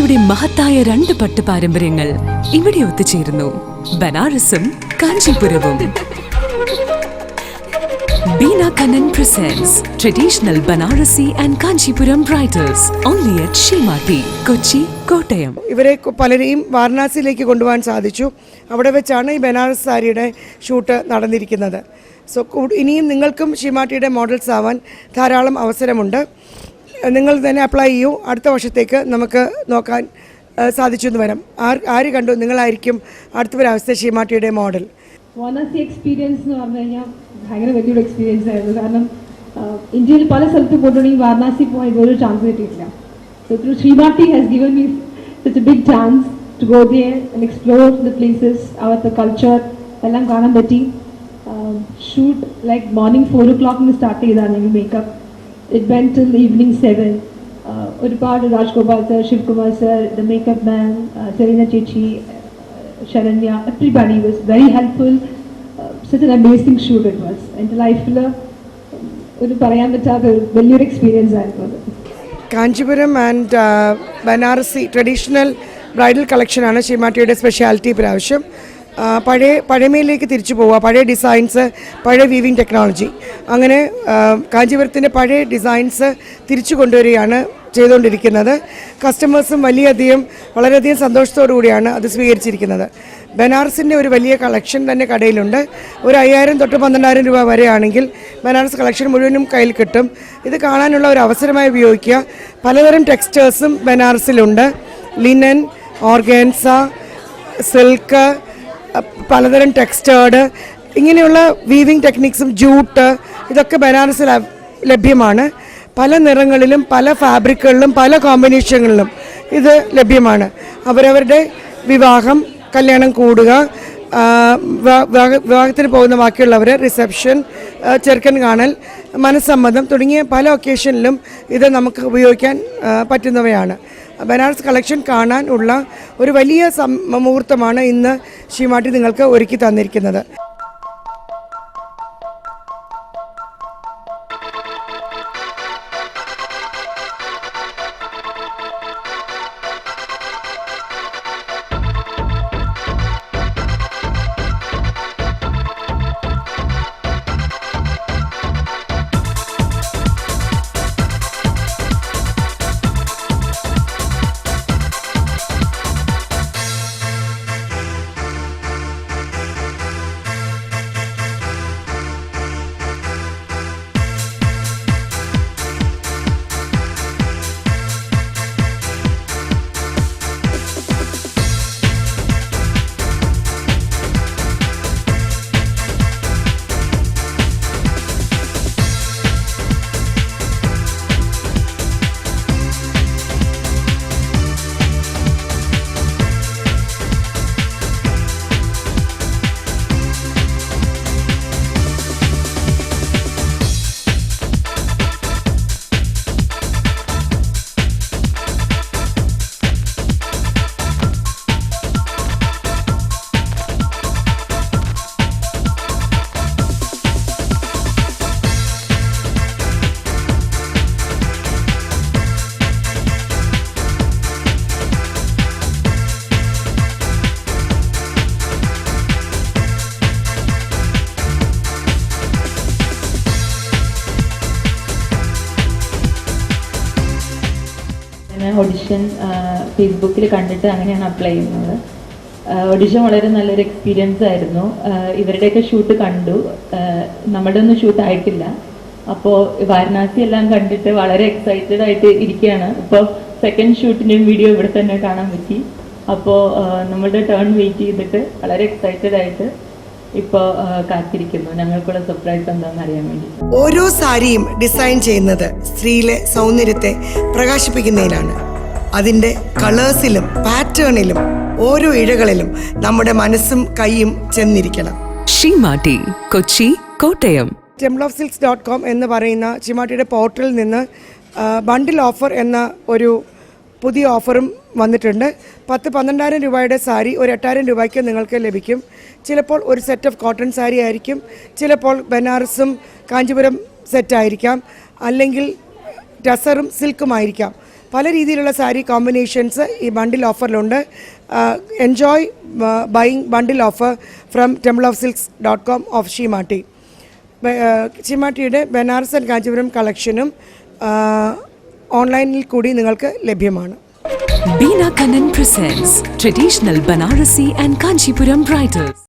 നമ്മുടെ മഹത്തായ 2 പട്ട് പാരമ്പര്യങ്ങൾ ഇവിടെ ഒത്തുചേരുന്നു. ബനാറസും കാഞ്ചീപുരവും. Beena Kannan presents traditional Banarasi and Kanchipuram bridals only at Shimati, Kochi, Kottayam. ഇവരെ പലരെയും വാരണാസിയിലേക്ക് കൊണ്ടുപോകാൻ സാധിച്ചു. അവിടെ വെച്ചാണ് ഈ ബനാറസ് സാരിയുടെ ഷൂട്ട് നടന്നിരിക്കുന്നത്. സോ ഇനിയും നിങ്ങൾക്കും ഷിമാട്ടിയുടെ മോഡൽസ് ആവാൻ ധാരാളം അവസരമുണ്ട്. നിങ്ങൾ തന്നെ അപ്ലൈ ചെയ്യൂ. അടുത്ത വർഷത്തേക്ക് നമുക്ക് നോക്കാൻ സാധിച്ചു എന്ന് വരാം. ആര് കണ്ടു നിങ്ങളായിരിക്കും അടുത്ത ഒരവസ്ഥ ഷിമാട്ടിയുടെ മോഡൽ. വാരണാസി എക്സ്പീരിയൻസ് എന്ന് പറഞ്ഞു കഴിഞ്ഞാൽ ഭയങ്കര വലിയൊരു എക്സ്പീരിയൻസ് ആയിരുന്നു. കാരണം ഇന്ത്യയിൽ പല സ്ഥലത്ത് പോയിട്ടുണ്ടെങ്കിൽ വാരണാസി പോയി ഒരു ചാൻസ് കിട്ടിയിട്ടില്ല. So through Seematti has given me such a big chance to go there and explore the places, അവിടുത്തെ കൾച്ചർ എല്ലാം കാണാൻ പറ്റി. Shoot like morning 4 o'clock start ചെയ്താണ് makeup. It went till evening 7. ഒരുപാട് Rajagopal sir, Sivakumar sir, the makeup man, Serena ചേച്ചി, Sharanya, everybody was very helpful. Such an amazing shoot it was. എൻ്റെ ലൈഫിൽ ഒരു പറയാൻ പറ്റാത്ത ഒരു വലിയൊരു എക്സ്പീരിയൻസ് ആയിരുന്നു. Kanchipuram and Banarasi traditional bridal കളക്ഷനാണ് ഷിമാട്ടിയുടെ സ്പെഷ്യാലിറ്റി. പ്രാവശ്യം പഴമയിലേക്ക് തിരിച്ചു പോവുക, പഴയ ഡിസൈൻസ്, പഴയ വീവിങ് ടെക്നോളജി, അങ്ങനെ കാഞ്ചീപുരത്തിൻ്റെ പഴയ ഡിസൈൻസ് തിരിച്ചു കൊണ്ടുവരികയാണ് ചെയ്തുകൊണ്ടിരിക്കുന്നത്. കസ്റ്റമേഴ്സും വളരെയധികം സന്തോഷത്തോടു കൂടിയാണ് അത് സ്വീകരിച്ചിരിക്കുന്നത്. ബനാറസിൻ്റെ ഒരു വലിയ കളക്ഷൻ തന്നെ കടയിലുണ്ട്. ഒരു 5,000 തൊട്ട് 12,000 രൂപ വരെയാണെങ്കിൽ ബനാറസ് കളക്ഷൻ മുഴുവനും കയ്യിൽ കിട്ടും. ഇത് കാണാനുള്ള ഒരു അവസരമായി ഉപയോഗിക്കുക. പലതരം ടെക്സ്റ്റേഴ്സും ബനാറസിലുണ്ട്. ലിനൻ, ഓർഗാൻസ, സിൽക്ക്, പലതരം ടെക്സ്റ്റേർഡ്, ഇങ്ങനെയുള്ള വീവിങ് ടെക്നിക്സും ജൂട്ട്, ഇതൊക്കെ ബനാറസിൽ ലഭ്യമാണ്. പല നിറങ്ങളിലും പല ഫാബ്രിക്കുകളിലും പല കോമ്പിനേഷനുകളിലും ഇത് ലഭ്യമാണ്. അവരവരുടെ വിവാഹം, കല്യാണം കൂടുക, വിവാഹത്തിന് പോകുന്ന ബാക്കിയുള്ളവർ, റിസപ്ഷൻ, ചെറുക്കൻ കാണൽ, മനസ്സമ്മതം തുടങ്ങിയ പല ഒക്കേഷനിലും ഇത് നമുക്ക് ഉപയോഗിക്കാൻ പറ്റുന്നവയാണ്. ബനാറസ് കളക്ഷൻ കാണാൻ ഉള്ള ഒരു വലിയ മുഹൂർത്തമാണ് ഇന്ന് ഷിമാട്ടി നിങ്ങൾക്ക് ഒരുക്കി തന്നിരിക്കുന്നത്. ഓഡിഷൻ ഫേസ്ബുക്കിൽ കണ്ടിട്ട് അങ്ങനെയാണ് അപ്ലൈ ചെയ്യുന്നത്. ഓഡിഷൻ വളരെ നല്ലൊരു എക്സ്പീരിയൻസ് ആയിരുന്നു. ഇവരുടെയൊക്കെ ഷൂട്ട് കണ്ടു. നമ്മുടെ ഒന്നും ഷൂട്ട് ആയിട്ടില്ല. അപ്പോൾ വാരണാസി എല്ലാം കണ്ടിട്ട് വളരെ എക്സൈറ്റഡ് ആയിട്ട് ഇരിക്കുകയാണ്. ഇപ്പോൾ സെക്കൻഡ് ഷൂട്ടിൻ്റെയും വീഡിയോ ഇവിടെ തന്നെ കാണാൻ പറ്റി. അപ്പോൾ നമ്മളുടെ ടേൺ വെയിറ്റ് ചെയ്തിട്ട് വളരെ എക്സൈറ്റഡ് ആയിട്ട് ഇപ്പോൾ കാത്തിരിക്കുന്നു. ഞങ്ങൾക്കുള്ള സർപ്രൈസ് എന്താണെന്ന് അറിയാൻ വേണ്ടി. ഓരോ സാരിയും ഡിസൈൻ ചെയ്യുന്നത് സ്ത്രീയിലെ സൗന്ദര്യത്തെ പ്രകാശിപ്പിക്കുന്നതിനാണ്. അതിൻ്റെ കളേഴ്സിലും പാറ്റേണിലും ഓരോ ഇഴകളിലും നമ്മുടെ മനസ്സും കൈയും ചെന്നിരിക്കണം. ഷിമാട്ടി, കൊച്ചി, കോട്ടയം. templeofsilks.com എന്ന് പറയുന്ന ഷിമാട്ടിയുടെ പോർട്ടലിൽ നിന്ന് ബണ്ടിൽ ഓഫർ എന്ന ഒരു പുതിയ ഓഫറും വന്നിട്ടുണ്ട്. 10-12,000 രൂപയുടെ സാരി ഒരു 8,000 രൂപയ്ക്ക് നിങ്ങൾക്ക് ലഭിക്കും. ചിലപ്പോൾ ഒരു സെറ്റ് ഓഫ് കോട്ടൺ സാരി ആയിരിക്കും, ചിലപ്പോൾ ബനാറസും കാഞ്ചീപുരം സെറ്റായിരിക്കാം, അല്ലെങ്കിൽ ടസറും സിൽക്കുമായിരിക്കാം. പല രീതിയിലുള്ള സാരി കോമ്പിനേഷൻസ് ഈ ബണ്ടിൽ ഓഫറിലുണ്ട്. Enjoy buying bundle offer from templeofsilks.com of Seematti. ഷീമാട്ടിയുടെ ബനാറസ് ആൻഡ് കാഞ്ചീപുരം കളക്ഷനും ഓൺലൈനിൽ കൂടി നിങ്ങൾക്ക് ലഭ്യമാണ്. Beena Kannan presents traditional Banarasi and Kanchipuram bridals.